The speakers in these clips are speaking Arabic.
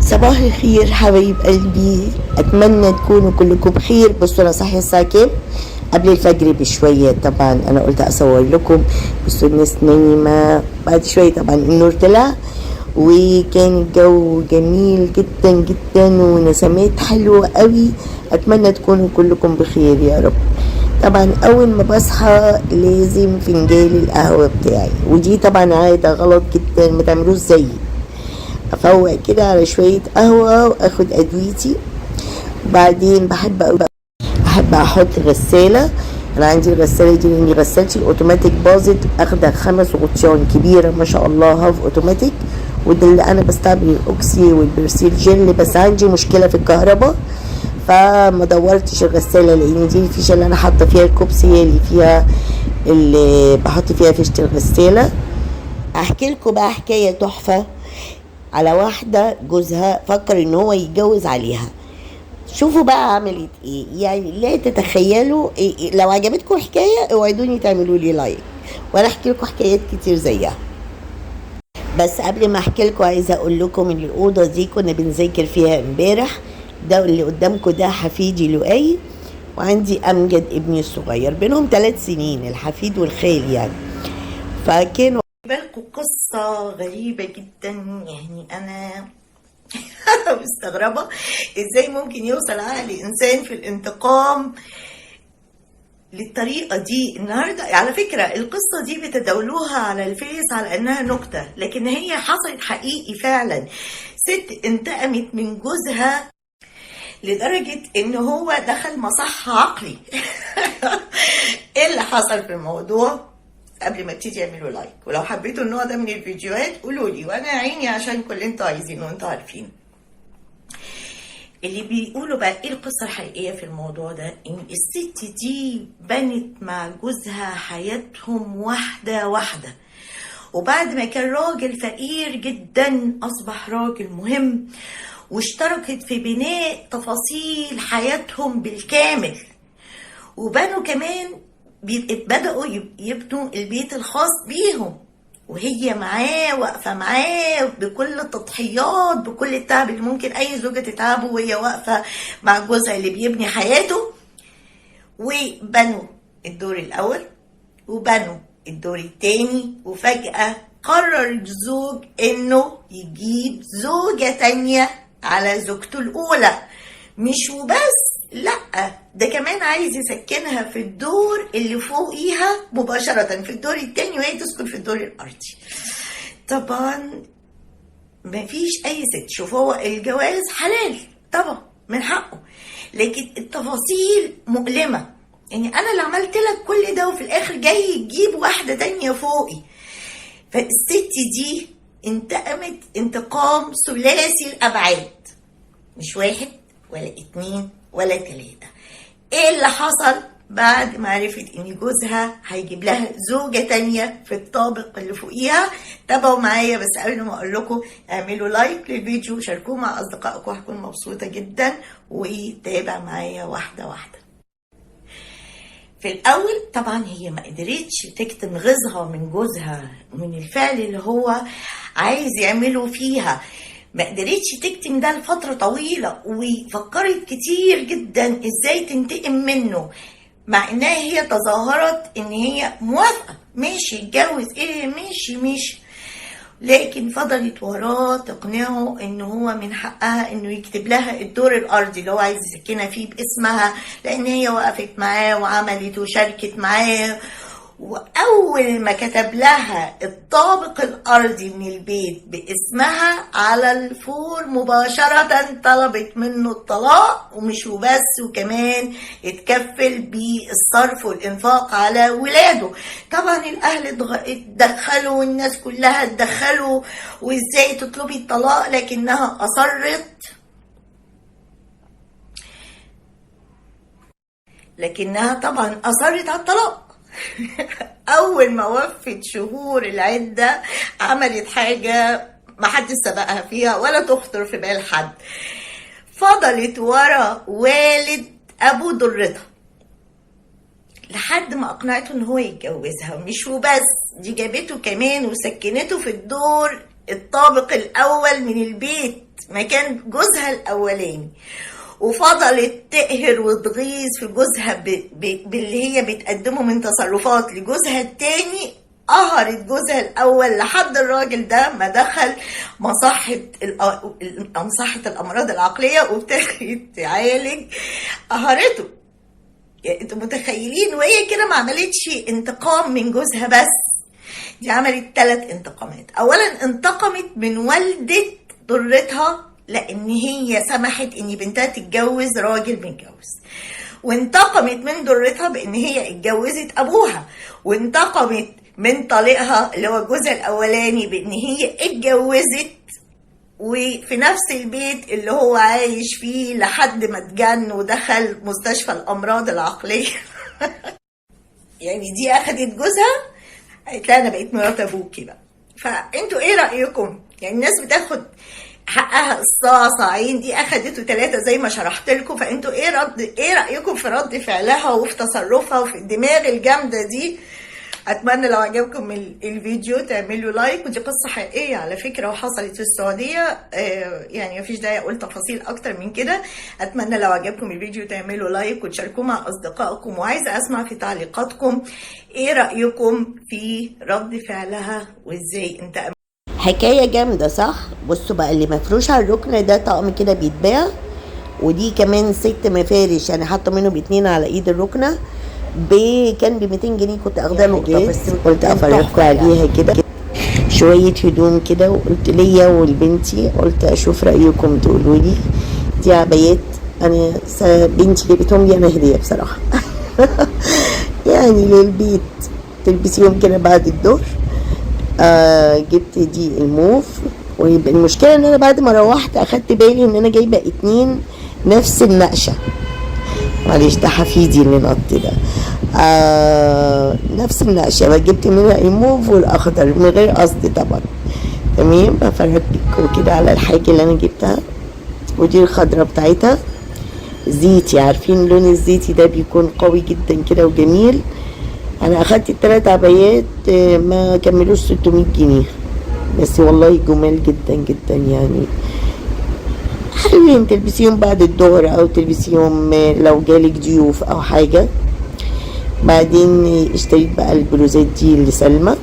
صباح الخير حبايب قلبي، اتمنى تكونوا كلكم بخير. بصوا انا صاحيه الساعه كام؟ قبل الفجر بشويه. طبعا انا قلت اصور لكم. بصوا الناس نايمه. بعد شويه طبعا النور طلع وكان الجو جميل جدا جدا ونسمات حلوه قوي. اتمنى تكونوا كلكم بخير يا رب. طبعا اول ما بصحى لازم فنجان القهوه بتاعي، ودي طبعا عاده غلط جدا، ما تعملوش زيي. افوق كده على شويه قهوه واخد ادويتي. بعدين احب احط غساله. انا عندي الغساله دي لان غسالتي الاوتوماتيك باظت، اخده 5 غطيان كبيره ما شاء الله هاف اوتوماتيك، وده اللي انا بستعمل الاوكسي والبرسيل جل. بس عندي مشكله في الكهرباء فما دورتش الغساله، لان دي الفيشه اللي انا حاطه فيها الكوبسي هي اللي فيها اللي بحط فيها فيشه الغساله. احكي لكم بقى حكايه تحفه على واحدة جوزها فكر ان هو يتجوز عليها. شوفوا بقى عملت ايه، يعني لا تتخيلوا إيه. لو عجبتكم الحكاية اوعدوني تعملوا لي لايك وانا احكي لكم حكايات كتير زيها. بس قبل ما احكي لكم عايزه اقول لكم ان الاوضه دي كنا بنذاكر فيها امبارح. ده اللي قدامكم ده حفيدي لؤي، وعندي امجد ابني الصغير بينهم 3 سنين، الحفيد والخال يعني. فكانوا بالكم قصة غريبة جدا، يعني أنا مستغربة إزاي ممكن يوصل عقل إنسان في الانتقام للطريقة دي. النهاردة على فكرة القصة دي بتداولوها على الفيس على إنها نكتة، لكن هي حصلت حقيقي فعلا. ست انتقمت من جوزها لدرجة إن هو دخل مصحة عقلي. إيه اللي حصل في الموضوع؟ قبل ما تيجي اعملوا لايك، ولو حبيتوا النوع ده من الفيديوهات قولوا لي، وانا عيني عشان كل اللي انتوا عايزينه وانتوا عارفين. اللي بيقولوا بقى ايه القصه الحقيقيه في الموضوع ده، ان الست دي بنت مع جوزها حياتهم واحده واحده، وبعد ما كان راجل فقير جدا اصبح راجل مهم، واشتركت في بناء تفاصيل حياتهم بالكامل، وبنوا كمان بدأوا يبنوا البيت الخاص بيهم، وهي معاه واقفة معاه بكل التضحيات، بكل التعب اللي ممكن أي زوجة تتعبه وهي واقفة مع جوزها اللي بيبني حياته. وبنوا الدور الأول وبنوا الدور التاني، وفجأة قرر الزوج إنه يجيب زوجة تانية على زوجته الأولى. مش وبس، لأ، ده كمان عايز يسكنها في الدور اللي فوقيها مباشرة في الدور التاني، وهي تسكن في الدور الأرضي. طبعا مفيش أي ست، شوف هو الجواز حلال طبعا من حقه، لكن التفاصيل مؤلمة. يعني أنا اللي عملت لك كل ده وفي الآخر جاي تجيب واحدة تانية فوقي. فالست دي انتقمت انتقام ثلاثي الأبعاد، مش 1 ولا 2 ولا 3. ايه اللي حصل بعد ما عرفت ان جوزها هيجيب لها زوجة تانية في الطابق اللي فوقيها؟ تابعوا معايا، بس قبل ما اقول لكم اعملوا لايك للفيديو وشاركوه مع اصدقائكم، هكون مبسوطة جدا. وتابع معايا واحدة واحدة. في الاول طبعا هي ما قدرتش تكتم غيظها من جوزها من الفعل اللي هو عايز يعمله فيها، ما قدرتش تكتم ده لفترة طويلة، وفكرت كتير جدا ازاي تنتقم منه، مع انها هي تظاهرت ان هي موافقة، ماشي اتجوز، ايه ماشي، لكن فضلت وراه تقنعه ان هو من حقها انه يكتب لها الدور الارضي اللي هو عايز يسكنها فيه باسمها، لان هي وقفت معاه وعملت وشاركت معاه. واول ما كتب لها الطابق الارضي من البيت باسمها على الفور مباشرة طلبت منه الطلاق، ومش وبس، وكمان اتكفل بالصرف والانفاق على ولاده. طبعا الاهل اتدخلوا والناس كلها اتدخلوا، وازاي تطلبي الطلاق، لكنها طبعا اصرت على الطلاق. اول ما وفت شهور العدة عملت حاجة محدش سبقها فيها ولا تخطر في بال حد، فضلت ورا والد ابو ضرتها لحد ما اقنعته ان هو يتجوزها. مش وبس، دي جابته كمان وسكنته في الدور الطابق الاول من البيت، مكان جوزها الاولاني، وفضلت تقهر وتغيظ في جوزها باللي هي بتقدمه من تصرفات لجوزها التاني، قهرت جوزها الاول لحد الراجل ده ما دخل مصحة الامراض العقلية وابتدت تعالج. قهرته. يعني انتوا متخيلين؟ وهي كده ما عملتش انتقام من جوزها بس، دي عملت 3 انتقامات. اولا انتقمت من والدة ضرتها لان هي سمحت ان بنتها تتجوز راجل متجوز، وانتقمت من ضرتها بان هي اتجوزت ابوها، وانتقمت من طليقها اللي هو جوزها الاولاني بان هي اتجوزت وفي نفس البيت اللي هو عايش فيه لحد ما اتجن ودخل مستشفى الامراض العقليه. يعني دي اخدت جوزها قالت لها انا بقيت مرات ابوكي بقى. فانتوا ايه رايكم؟ يعني الناس بتاخد حقها الصاصعين، دي اخدته 3 زي ما شرحت لكم. فانتوا ايه رايكم في رد فعلها وفي تصرفها وفي الدماغ الجامده دي؟ اتمنى لو عجبكم الفيديو تعملوا لايك، ودي قصه حقيقيه على فكره وحصلت في السعوديه، يعني مفيش داعي اقول تفاصيل اكتر من كده. اتمنى لو عجبكم الفيديو تعملوا لايك وتشاركوه مع اصدقائكم، وعايزه اسمع في تعليقاتكم ايه رايكم في رد فعلها وازاي انت. حكايه جامده صح؟ بصوا بقى، اللي مفروش على الركن ده طقم كده بيتباع، ودي كمان 6 مفارش، يعني حاطه منهم 2 على ايد الركنه، كان ب 200 جنيه كنت اخدها نقطه بس. قلت افرجكم عليها كده شويه هدوم كده، وقلت ليا ولبنتي قلت اشوف رايكم تقولوا لي. دي عبايات انا بنتي جابتهم لي انا هديه بصراحه. يعني للبيت تلبسيهم كده بعد الظهر. جبت دي الموف، والمشكله ان انا بعد ما روحت اخدت بالي ان انا جايبه 2 نفس النقشه. معلش ده حفيدي اللي نط ده. نفس النقشه، جبت منها الموف والاخضر من غير قصد طبعا. تمام، بفرجكم كده على الحاجه اللي انا جبتها. ودي الخضره بتاعتها زيتي، عارفين اللون الزيتي ده بيكون قوي جدا كده وجميل. انا اخدت ال3 عبايات ما كملوش 600 جنيه بس، والله جمال جدا جدا، يعني حلوين تلبسيهم بعد الظهر او تلبسيهم لو جالك ضيوف او حاجه. بعدين اشتريت بقى البلوزات دي لسلمى.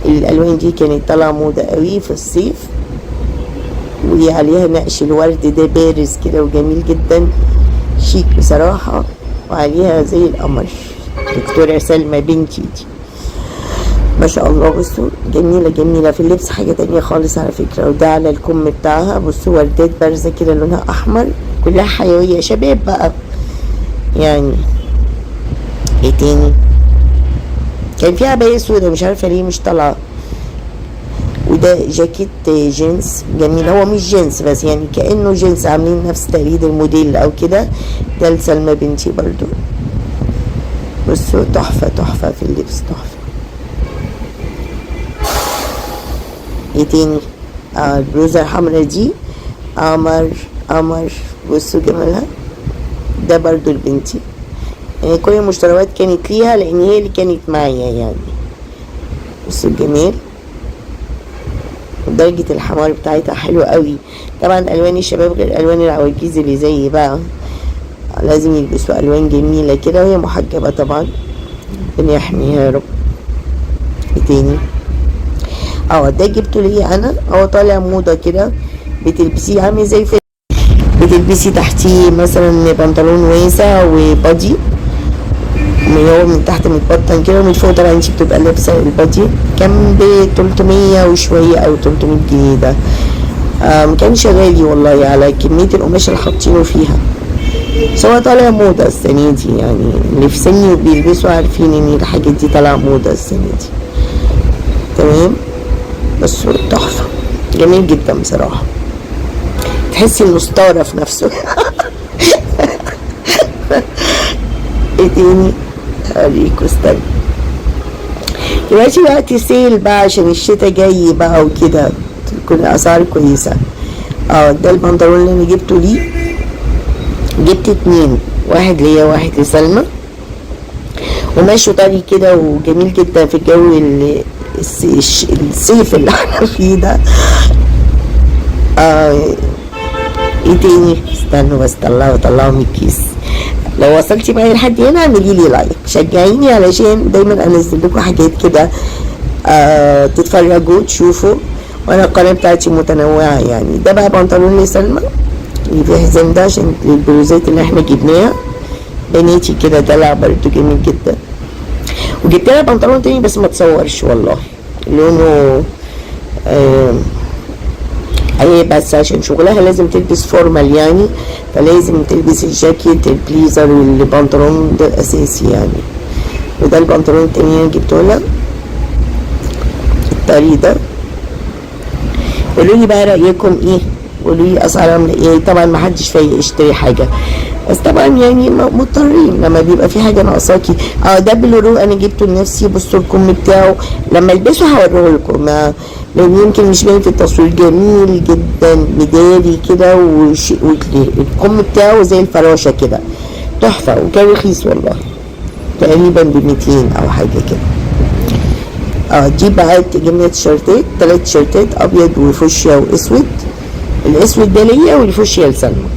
الالوان دي كانت طالعه موضه قوي في الصيف، وعليها نقش الورد ده بارز كده وجميل جدا، شيك بصراحه، وعليها زي القمر. دكتوره سلمى بنتي دي ما شاء الله. بصوا جميله جميله في اللبس، حاجه تانية خالص على فكره. وده على الكم بتاعها، بصوا وردات بارزه كده لونها احمر، كلها حيويه شباب بقى. يعني ايه تاني؟ كان فيها عباية سودا مش عارفه ليه مش طالعه. وده جاكيت جينز جميل، هو مش جينز بس يعني كانه جينز، عاملين نفس تقليد الموديل او كده. ده لسلمى بنتي برضو. بصوا تحفه تحفه في اللبس، تحفه. ايه تاني؟ البلوزه الحمراء دي قمر قمر، بصوا جمالها. ده برضو لبنتي، يعني كل المشتريات كانت ليها لان هي اللي كانت معايا يعني. بصوا الجمال، درجة الحمار بتاعتها حلوة قوي. طبعا الوان الشباب غير الوان العواجيز اللي زي بقى، لازم يلبسوا الوان جميلة كده، وهي محجبة طبعا، ربنا يحميها يا رب. ايه تاني؟ ده جبته ليا انا، هو طالع موضة كده، بتلبسيه عامل زي بتلبسي تحتيه مثلا بنطلون واسع وبادي، هو من تحت متبطن كده، ومن فوق طبعا انت بتبقى لابسه البادي. كان ب 300 وشويه او 300 جنيه ده. مكانش غالي والله على كميه القماش اللي حاطينه فيها، بس هو طالع موضه السنه دي، يعني اللي في سني بيلبسوا عارفين ان الحاجات دي طالعه موضه السنه دي. تمام، بس تحفه جميل جدا بصراحه، تحسي المستاره في نفسه. ايه تاني؟ اوريكوا، استنى. دلوقتي وقت سيل بقى عشان الشتا جاي بقى وكده، تكون الاسعار كويسه. ده البنطلون اللي انا جبته ليه، جبت 2، واحد ليا واحد لسلمى، وماشي طري كده وجميل جدا في الجو الصيف اللي احنا فيه ده. ايه تاني؟ استنوا بس طلعوا من الكيس. لو وصلتي معايا لحد هنا اعملي لي لايك، شجعيني علشان دايما انزل لكم حاجات كده تتفرجوا تشوفوا، وانا القناه بتاعتي متنوعه يعني. ده بقى بنطلون لسلمى اللي فيه حزام ده عشان البلوزات اللي احنا جبناها بناتي كده، دلع برضه جميل جدا. وجبت لها بنطلون تاني بس ما تصورش والله، لونه ايه بس عشان شغلها لازم تلبس فورمال يعني، فلازم تلبس الجاكيت البليزر والبنطلون ده اساسي يعني. وده البنطلون التاني اللي جبته لها الطري ده. قولوا لي بقى رايكم ايه، قولوا لي اسعار عامله ايه. طبعا ما حدش فايق يشتري حاجه، بس طبعا يعني مضطرين لما بيبقى في حاجه ناقصاكي. ده بلورو انا جبته لنفسي، بصوا الكم بتاعه لما البسه هوريه لكم، لان يمكن مش باين في التصوير. جميل جدا مداري كده، والكم بتاعه زي الفراشه كده تحفه، وكان رخيص والله، تقريبا ب200 او حاجه كده. دي بقى جبنا تيشرتات، 3 تيشرتات ابيض وفوشيا واسود. الاسود ده ليا والفوشيا لسلمى.